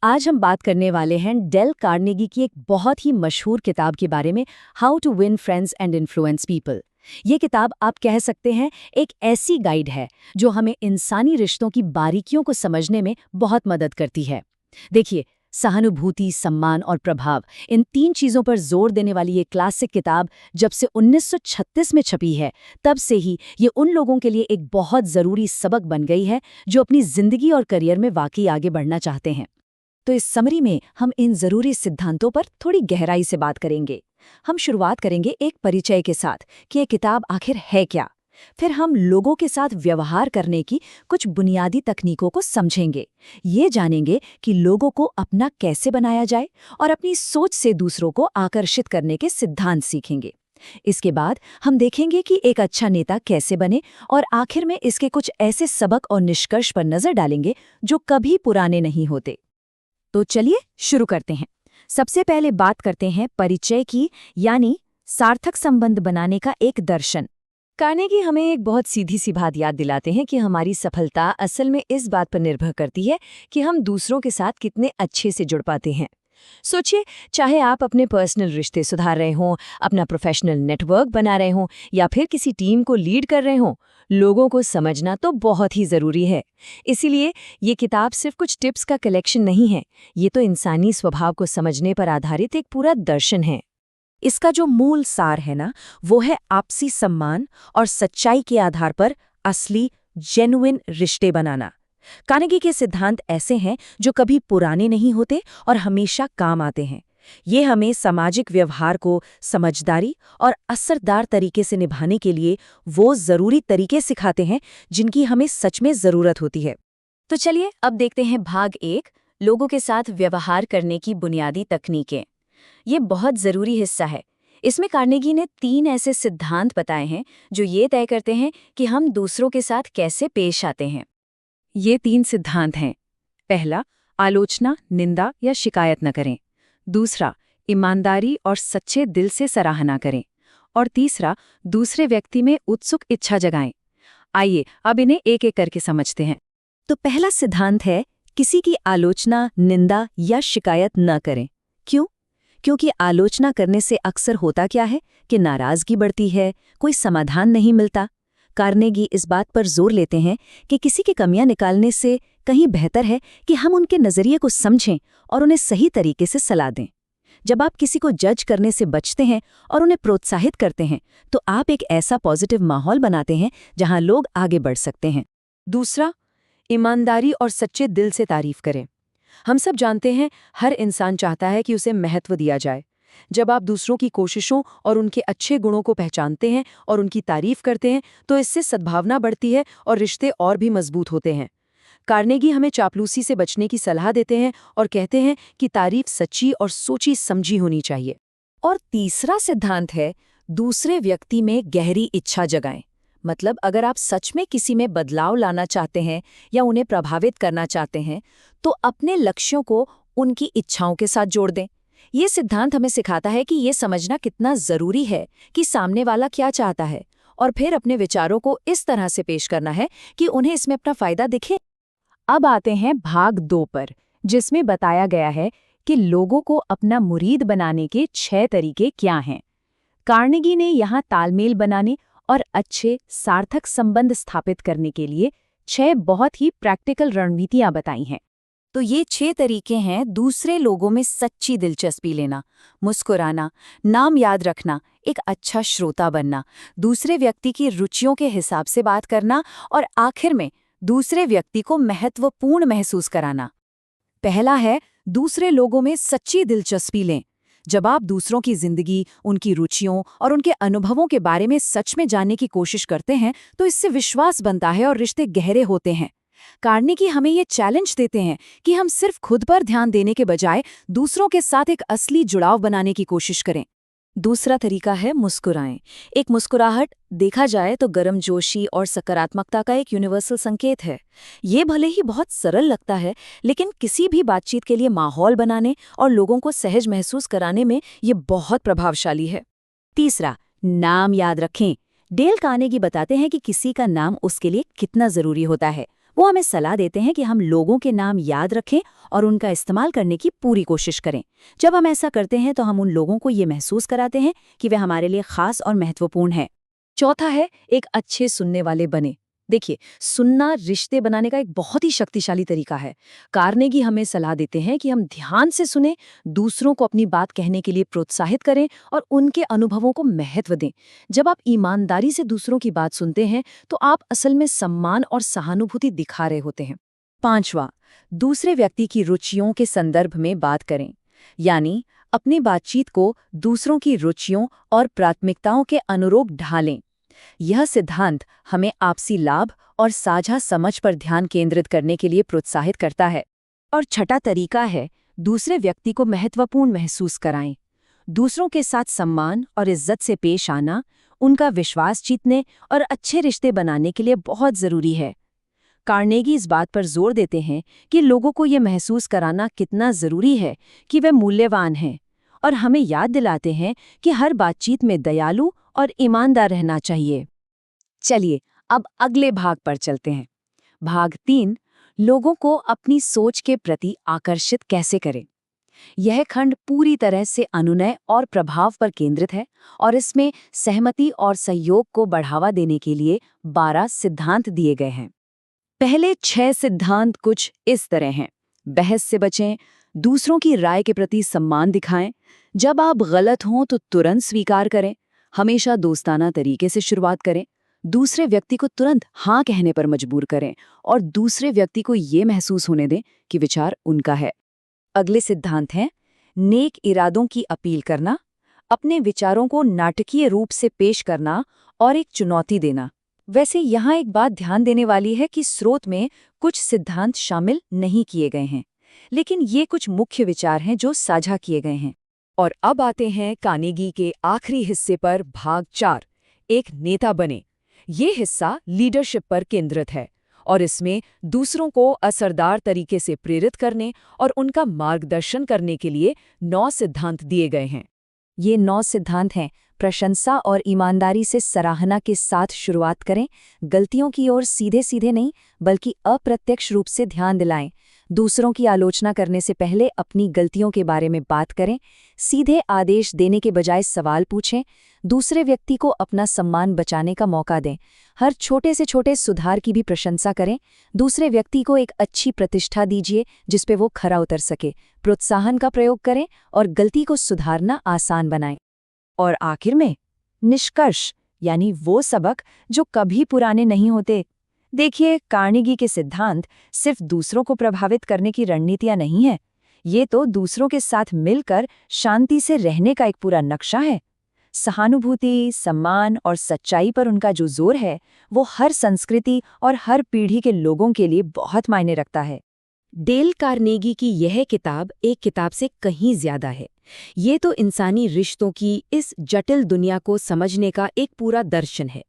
आज हम बात करने वाले हैं डेल कार्नेगी की एक बहुत ही मशहूर किताब के बारे में, how to win friends and influence people. ये किताब आप कह सकते हैं एक ऐसी गाइड है जो हमें इंसानी रिश्तों की बारीकियों को समझने में बहुत मदद करती है। देखिए, सहानुभूति, सम्मान और प्रभाव, इन 3 चीज़ों पर जोर देने वाली ये क्लासिक किताब जब से 1936 में छपी है, तब से ही ये उन लोगों के लिए एक बहुत ज़रूरी सबक बन गई है जो अपनी ज़िंदगी और करियर में वाकई आगे बढ़ना चाहते हैं। तो इस समरी में हम इन जरूरी सिद्धांतों पर थोड़ी गहराई से बात करेंगे। हम शुरुआत करेंगे एक परिचय के साथ कि ये किताब आखिर है क्या। फिर हम लोगों के साथ व्यवहार करने की कुछ बुनियादी तकनीकों को समझेंगे। ये जानेंगे कि लोगों को अपना कैसे बनाया जाए और अपनी सोच से दूसरों को आकर्षित करने के सिद्धांत सीखेंगे। इसके बाद हम देखेंगे कि एक अच्छा नेता कैसे बने और आखिर में इसके कुछ ऐसे सबक और निष्कर्ष पर नजर डालेंगे जो कभी पुराने नहीं होते। तो चलिए शुरू करते हैं। सबसे पहले बात करते हैं परिचय की, यानी सार्थक संबंध बनाने का एक दर्शन। कार्नेगी हमें एक बहुत सीधी सी बात याद दिलाते हैं कि हमारी सफलता असल में इस बात पर निर्भर करती है कि हम दूसरों के साथ कितने अच्छे से जुड़ पाते हैं। सोचिए, चाहे आप अपने पर्सनल रिश्ते सुधार रहे हों, अपना प्रोफेशनल नेटवर्क बना रहे हों या फिर किसी टीम को लीड कर रहे हों, लोगों को समझना तो बहुत ही ज़रूरी है। इसीलिए ये किताब सिर्फ कुछ टिप्स का कलेक्शन नहीं है, ये तो इंसानी स्वभाव को समझने पर आधारित एक पूरा दर्शन है। इसका जो मूल सार है ना, वो है आपसी सम्मान और सच्चाई के आधार पर असली जेन्युइन रिश्ते बनाना। कार्नेगी के सिद्धांत ऐसे हैं जो कभी पुराने नहीं होते और हमेशा काम आते हैं। ये हमें सामाजिक व्यवहार को समझदारी और असरदार तरीके से निभाने के लिए वो ज़रूरी तरीके सिखाते हैं जिनकी हमें सच में ज़रूरत होती है। तो चलिए अब देखते हैं भाग 1, लोगों के साथ व्यवहार करने की बुनियादी तकनीकें। ये बहुत ज़रूरी हिस्सा है। इसमें कार्नेगी ने 3 ऐसे सिद्धांत बताए हैं जो ये तय करते हैं कि हम दूसरों के साथ कैसे पेश आते हैं। ये 3 सिद्धांत हैं। पहला, आलोचना, निंदा या शिकायत न करें। दूसरा, ईमानदारी और सच्चे दिल से सराहना करें। और तीसरा, दूसरे व्यक्ति में उत्सुक इच्छा जगाएं। आइए अब इन्हें एक एक करके समझते हैं। तो पहला सिद्धांत है, किसी की आलोचना, निंदा या शिकायत न करें। क्यों? क्योंकि आलोचना करने से अक्सर होता क्या है कि नाराजगी बढ़ती है, कोई समाधान नहीं मिलता। कार्नेगी इस बात पर जोर लेते हैं कि किसी की कमियां निकालने से कहीं बेहतर है कि हम उनके नज़रिए को समझें और उन्हें सही तरीके से सलाह दें। जब आप किसी को जज करने से बचते हैं और उन्हें प्रोत्साहित करते हैं, तो आप एक ऐसा पॉजिटिव माहौल बनाते हैं जहां लोग आगे बढ़ सकते हैं। दूसरा, ईमानदारी और सच्चे दिल से तारीफ करें। हम सब जानते हैं, हर इंसान चाहता है कि उसे महत्व दिया जाए। जब आप दूसरों की कोशिशों और उनके अच्छे गुणों को पहचानते हैं और उनकी तारीफ करते हैं, तो इससे सद्भावना बढ़ती है और रिश्ते और भी मजबूत होते हैं। कार्नेगी हमें चापलूसी से बचने की सलाह देते हैं और कहते हैं कि तारीफ सच्ची और सोची समझी होनी चाहिए। और तीसरा सिद्धांत है, दूसरे व्यक्ति में गहरी इच्छा जगाएं। मतलब अगर आप सच में किसी में बदलाव लाना चाहते हैं या उन्हें प्रभावित करना चाहते हैं, तो अपने लक्ष्यों को उनकी इच्छाओं के साथ जोड़ दें। ये सिद्धांत हमें सिखाता है कि ये समझना कितना ज़रूरी है कि सामने वाला क्या चाहता है और फिर अपने विचारों को इस तरह से पेश करना है कि उन्हें इसमें अपना फ़ायदा दिखे। अब आते हैं भाग 2 पर, जिसमें बताया गया है कि लोगों को अपना मुरीद बनाने के 6 तरीके क्या हैं। कार्नेगी ने यहाँ तालमेल बनाने और अच्छे सार्थक संबंध स्थापित करने के लिए 6 बहुत ही प्रैक्टिकल रणनीतियाँ बताई हैं। तो ये 6 तरीके हैं, दूसरे लोगों में सच्ची दिलचस्पी लेना, मुस्कुराना, नाम याद रखना, एक अच्छा श्रोता बनना, दूसरे व्यक्ति की रुचियों के हिसाब से बात करना और आखिर में दूसरे व्यक्ति को महत्वपूर्ण महसूस कराना। पहला है, दूसरे लोगों में सच्ची दिलचस्पी लें। जब आप दूसरों की जिंदगी, उनकी रुचियों और उनके अनुभवों के बारे में सच में जानने की कोशिश करते हैं, तो इससे विश्वास बनता है और रिश्ते गहरे होते हैं। कार्नेगी हमें ये चैलेंज देते हैं कि हम सिर्फ खुद पर ध्यान देने के बजाय दूसरों के साथ एक असली जुड़ाव बनाने की कोशिश करें। दूसरा तरीका है, मुस्कुराएं। एक मुस्कुराहट देखा जाए तो गर्मजोशी और सकारात्मकता का एक यूनिवर्सल संकेत है। ये भले ही बहुत सरल लगता है, लेकिन किसी भी बातचीत के लिए माहौल बनाने और लोगों को सहज महसूस कराने में ये बहुत प्रभावशाली है। तीसरा, नाम याद रखें। डेल कार्नेगी बताते हैं कि किसी का नाम उसके लिए कितना जरूरी होता है। वो हमें सलाह देते हैं कि हम लोगों के नाम याद रखें और उनका इस्तेमाल करने की पूरी कोशिश करें। जब हम ऐसा करते हैं तो हम उन लोगों को ये महसूस कराते हैं कि वे हमारे लिए खास और महत्वपूर्ण हैं। चौथा है, एक अच्छे सुनने वाले बने। देखिए, सुनना रिश्ते बनाने का एक बहुत ही शक्तिशाली तरीका है। कार्नेगी हमें सलाह देते हैं कि हम ध्यान से सुने, दूसरों को अपनी बात कहने के लिए प्रोत्साहित करें और उनके अनुभवों को महत्व दें। जब आप ईमानदारी से दूसरों की बात सुनते हैं तो आप असल में सम्मान और सहानुभूति दिखा रहे होते हैं। पांचवा, दूसरे व्यक्ति की रुचियों के संदर्भ में बात करें, यानी अपनी बातचीत को दूसरों की रुचियों और प्राथमिकताओं के अनुरूप ढालें। यह सिद्धांत हमें आपसी लाभ और साझा समझ पर ध्यान केंद्रित करने के लिए प्रोत्साहित करता है। और छठा तरीका है, दूसरे व्यक्ति को महत्वपूर्ण महसूस कराएं। दूसरों के साथ सम्मान और इज्जत से पेश आना उनका विश्वास जीतने और अच्छे रिश्ते बनाने के लिए बहुत ज़रूरी है। कार्नेगी इस बात पर जोर देते हैं कि लोगों को ये महसूस कराना कितना ज़रूरी है कि वे मूल्यवान हैं, और हमें याद दिलाते हैं कि हर बातचीत में दयालु और ईमानदार रहना चाहिए। चलिए, अब अगले भाग पर चलते हैं। भाग 3, लोगों को अपनी सोच के प्रति आकर्षित कैसे करें। यह खंड पूरी तरह से अनुनय और प्रभाव पर केंद्रित है और इसमें सहमति और सहयोग को बढ़ावा देने के लिए 12 सिद्धांत दिए गए हैं। पहले 6 सिद्धांत कुछ इस तरह हैं। बहस से बचें, दूसरों की राय के प्रति सम्मान दिखाएं, जब आप गलत हों तो तुरंत स्वीकार करें, हमेशा दोस्ताना तरीके से शुरुआत करें, दूसरे व्यक्ति को तुरंत हाँ कहने पर मजबूर करें और दूसरे व्यक्ति को ये महसूस होने दें कि विचार उनका है। अगले सिद्धांत हैं, नेक इरादों की अपील करना, अपने विचारों को नाटकीय रूप से पेश करना और एक चुनौती देना। वैसे यहाँ एक बात ध्यान देने वाली है कि स्रोत में कुछ सिद्धांत शामिल नहीं किए गए हैं, लेकिन ये कुछ मुख्य विचार हैं जो साझा किए गए हैं। और अब आते हैं कार्नेगी के आखिरी हिस्से पर, भाग 4, एक नेता बने। ये हिस्सा लीडरशिप पर केंद्रित है और इसमें दूसरों को असरदार तरीके से प्रेरित करने और उनका मार्गदर्शन करने के लिए 9 सिद्धांत दिए गए हैं। ये 9 सिद्धांत हैं। प्रशंसा और ईमानदारी से सराहना के साथ शुरुआत करें, गलतियों की ओर सीधे सीधे नहीं बल्कि अप्रत्यक्ष रूप से ध्यान दिलाएं, दूसरों की आलोचना करने से पहले अपनी गलतियों के बारे में बात करें, सीधे आदेश देने के बजाय सवाल पूछें, दूसरे व्यक्ति को अपना सम्मान बचाने का मौका दें, हर छोटे से छोटे सुधार की भी प्रशंसा करें, दूसरे व्यक्ति को एक अच्छी प्रतिष्ठा दीजिए जिस पे वो खरा उतर सके, प्रोत्साहन का प्रयोग करें और गलती को सुधारना आसान बनाएं। और आखिर में निष्कर्ष, यानी वो सबक जो कभी पुराने नहीं होते। देखिए, कार्नेगी के सिद्धांत सिर्फ दूसरों को प्रभावित करने की रणनीतियां नहीं है, ये तो दूसरों के साथ मिलकर शांति से रहने का एक पूरा नक्शा है। सहानुभूति, सम्मान और सच्चाई पर उनका जो जोर है वो हर संस्कृति और हर पीढ़ी के लोगों के लिए बहुत मायने रखता है। डेल कार्नेगी की यह किताब एक किताब से कहीं ज्यादा है। ये तो इंसानी रिश्तों की इस जटिल दुनिया को समझने का एक पूरा दर्शन है।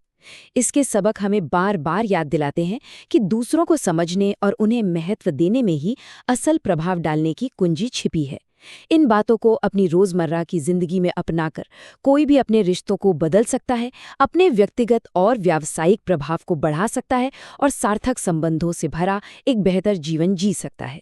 इसके सबक हमें बार बार याद दिलाते हैं कि दूसरों को समझने और उन्हें महत्व देने में ही असल प्रभाव डालने की कुंजी छिपी है। इन बातों को अपनी रोजमर्रा की जिंदगी में अपनाकर कोई भी अपने रिश्तों को बदल सकता है, अपने व्यक्तिगत और व्यावसायिक प्रभाव को बढ़ा सकता है और सार्थक संबंधों से भरा एक बेहतर जीवन जी सकता है।